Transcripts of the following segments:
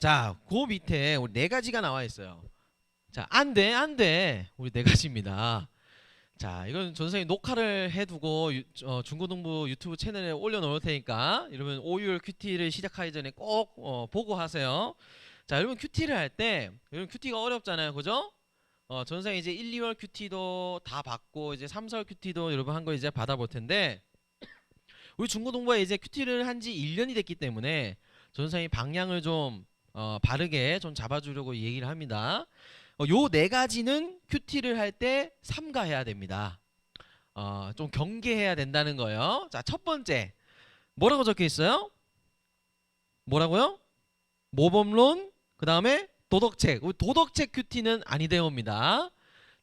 자, 그 밑에 우리 네 가지가 나와 있어요. 자, 안 돼, 안 돼. 우리 네 가지입니다. 자, 이건 전 선생님 녹화를 해두고 중고등부 유튜브 채널에 올려놓을 테니까 여러분 5월 큐티를 시작하기 전에 꼭 보고 하세요. 자, 여러분 큐티를 할 때 여러분 큐티가 어렵잖아요, 그죠? 전 선생님 이제 1, 2월 큐티도 다 받고 이제 3, 4월 큐티도 여러분 한 거 이제 받아볼 텐데 우리 중고등부에 이제 큐티를 한 지 1년이 됐기 때문에 전 선생님 방향을 좀 바르게 좀 잡아주려고 얘기를 합니다. 요 네 가지는 큐티를 할 때 삼가해야 됩니다. 좀 경계해야 된다는 거예요. 자, 첫 번째 뭐라고 적혀 있어요? 뭐라고요? 모범론, 그 다음에 도덕책. 우리 도덕책 큐티는 아니되옵니다.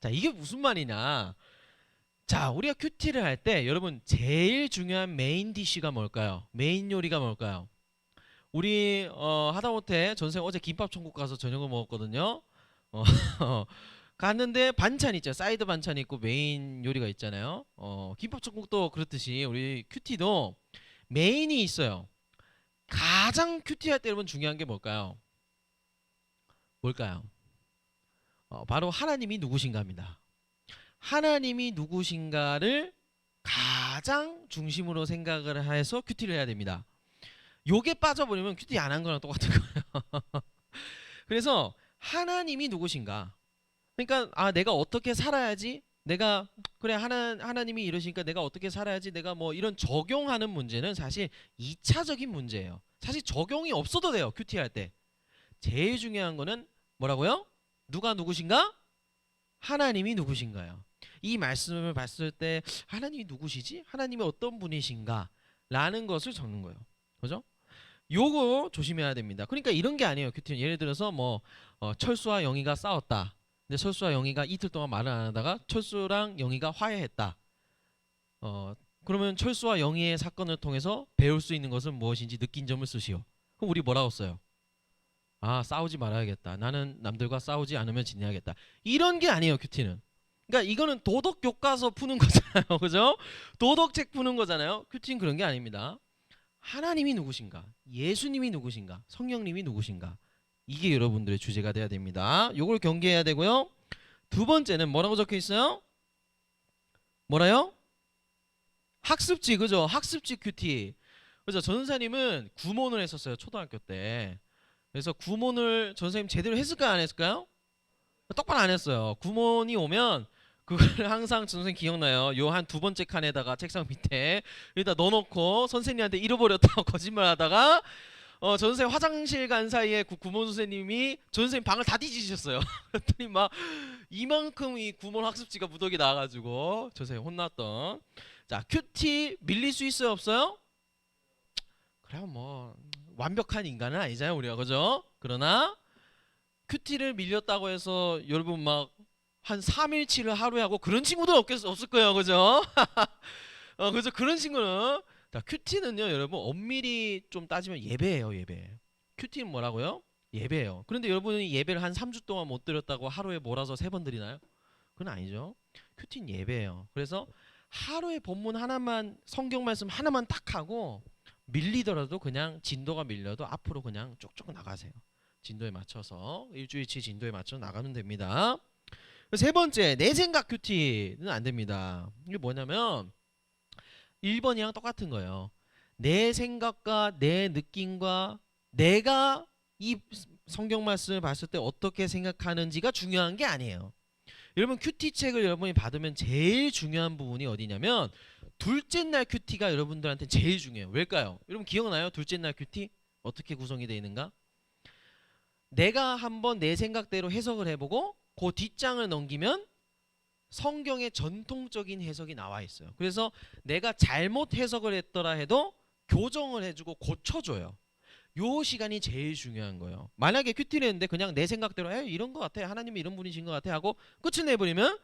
자, 이게 무슨 말이냐? 자, 우리가 큐티를 할 때 여러분 제일 중요한 메인 디쉬가 뭘까요? 메인 요리가 뭘까요? 우리 하다못해 전생 어제 김밥 천국 가서 저녁을 먹었거든요. 어, 갔는데 반찬 있죠. 사이드 반찬 있고 메인 요리가 있잖아요. 김밥 천국도 그렇듯이 우리 큐티도 메인이 있어요. 가장 큐티할 때 여러분 중요한 게 뭘까요? 뭘까요? 바로 하나님이 누구신가입니다. 하나님이 누구신가를 가장 중심으로 생각을 해서 큐티를 해야 됩니다. 요게 빠져버리면 큐티 안 한 거랑 똑같은 거예요. 그래서 하나님이 누구신가? 그러니까 내가 어떻게 살아야지? 내가 그래 하나님이 이러시니까 내가 어떻게 살아야지? 내가 뭐 이런 적용하는 문제는 사실 2차적인 문제예요. 사실 적용이 없어도 돼요. 큐티 할 때. 제일 중요한 거는 뭐라고요? 누가 누구신가? 하나님이 누구신가요? 이 말씀을 봤을 때 하나님이 누구시지? 하나님이 어떤 분이신가? 라는 것을 적는 거예요. 그죠? 요거 조심해야 됩니다. 그러니까 이런 게 아니에요. 큐티는 예를 들어서 뭐 철수와 영희가 싸웠다. 근데 철수와 영희가 이틀 동안 말을 안 하다가 철수랑 영희가 화해했다. 그러면 철수와 영희의 사건을 통해서 배울 수 있는 것은 무엇인지 느낀 점을 쓰시오. 그럼 우리 뭐라고 써요? 싸우지 말아야겠다. 나는 남들과 싸우지 않으면 지내야겠다. 이런 게 아니에요, 큐티는. 그러니까 이거는 도덕 교과서 푸는 거잖아요. 그죠? 도덕책 푸는 거잖아요. 큐티는 그런 게 아닙니다. 하나님이 누구신가? 예수님이 누구신가? 성령님이 누구신가? 이게 여러분들의 주제가 돼야 됩니다. 요걸 경계해야 되고요. 두 번째는 뭐라고 적혀 있어요? 뭐라요? 학습지, 그죠? 학습지 큐티. 그죠? 전사님은 구몬을 했었어요. 초등학교 때. 그래서 구몬을 전사님 제대로 했을까요? 안 했을까요? 똑바로 안 했어요. 구몬이 오면 그걸 항상 선생님 기억나요. 요 한 두 번째 칸에다가 책상 밑에 여기다 넣어놓고 선생님한테 잃어버렸다고 거짓말하다가 전선생님 화장실 간 사이에 구몬 선생님이 전선생님 방을 다 뒤지셨어요. 그랬더니 막 이만큼 이 구몬 학습지가 무더기 나와가지고 전선생님 혼났던. 자, 큐티 밀릴 수 있어요 없어요? 그래 뭐 완벽한 인간은 아니잖아요 우리가, 그죠? 그러나 큐티를 밀렸다고 해서 여러분 막 한 3일치를 하루에 하고 그런 친구들 없을 거예요, 그죠? 그죠? 그런 친구는 자, 큐티는요 여러분 엄밀히 좀 따지면 예배예요, 예배. 큐티는 뭐라고요? 예배예요. 그런데 여러분이 예배를 한 3주 동안 못 드렸다고 하루에 몰아서 3번 드리나요? 그건 아니죠. 큐티는 예배예요. 그래서 하루에 본문 하나만, 성경 말씀 하나만 딱 하고 밀리더라도 그냥 진도가 밀려도 앞으로 그냥 쭉쭉 나가세요. 진도에 맞춰서 일주일치 진도에 맞춰 나가면 됩니다. 세 번째, 내 생각 큐티는 안 됩니다. 이게 뭐냐면 1번이랑 똑같은 거예요. 내 생각과 내 느낌과 내가 이 성경 말씀을 봤을 때 어떻게 생각하는지가 중요한 게 아니에요. 여러분 큐티 책을 여러분이 받으면 제일 중요한 부분이 어디냐면 둘째 날 큐티가 여러분들한테 제일 중요해요. 왜일까요? 여러분 기억나요? 둘째 날 큐티 어떻게 구성이 되어 있는가? 내가 한번 내 생각대로 해석을 해보고 그 뒷장을 넘기면 성경의 전통적인 해석이 나와 있어요. 그래서 내가 잘못 해석을 했더라 해도 교정을 해주고 고쳐줘요. 요 시간이 제일 중요한 거예요. 만약에 큐티를 했는데 그냥 내 생각대로 이런 것 같아, 하나님이 이런 분이신 것 같아 하고 끝을 내버리면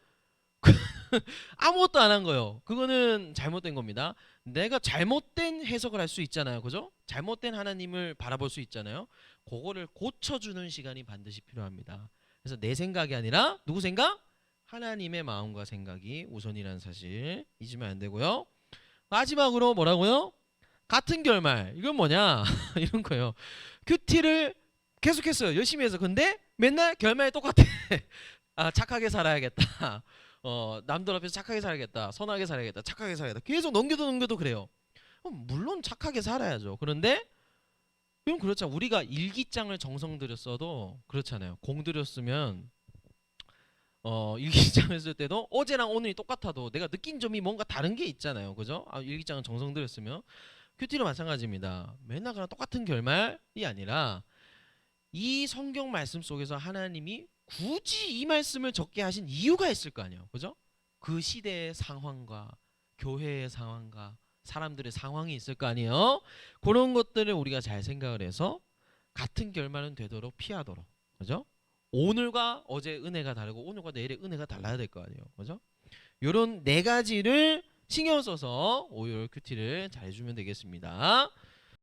아무것도 안 한 거예요. 그거는 잘못된 겁니다. 내가 잘못된 해석을 할 수 있잖아요, 그죠? 잘못된 하나님을 바라볼 수 있잖아요. 그거를 고쳐주는 시간이 반드시 필요합니다. 그래서 내 생각이 아니라 누구 생각? 하나님의 마음과 생각이 우선이라는 사실 잊으면 안 되고요. 마지막으로 뭐라고요? 같은 결말. 이건 뭐냐? 이런 거예요. 큐티를 계속했어요. 열심히 해서. 근데 맨날 결말이 똑같아. 아, 착하게 살아야겠다. 남들 앞에서 착하게 살아야겠다. 선하게 살아야겠다. 착하게 살아야겠다. 계속 넘겨도 그래요. 물론 착하게 살아야죠. 그런데 그럼 그렇죠. 우리가 일기장을 정성 들였어도 그렇잖아요. 공 들였으면 일기장을 쓸 때도 어제랑 오늘이 똑같아도 내가 느낀 점이 뭔가 다른 게 있잖아요. 그죠? 아, 일기장을 정성 들였으면 큐티도 마찬가지입니다. 맨날 그냥 똑같은 결말이 아니라 이 성경 말씀 속에서 하나님이 굳이 이 말씀을 적게 하신 이유가 있을 거 아니에요. 그죠? 그 시대의 상황과 교회의 상황과 사람들의 상황이 있을 거 아니에요. 그런 것들을 우리가 잘 생각을 해서 같은 결말은 되도록 피하도록. 그죠? 오늘과 어제 은혜가 다르고 오늘과 내일의 은혜가 달라야 될 거 아니에요. 그죠? 요런 네 가지를 신경 써서 오열 큐티를 잘 해주면 되겠습니다.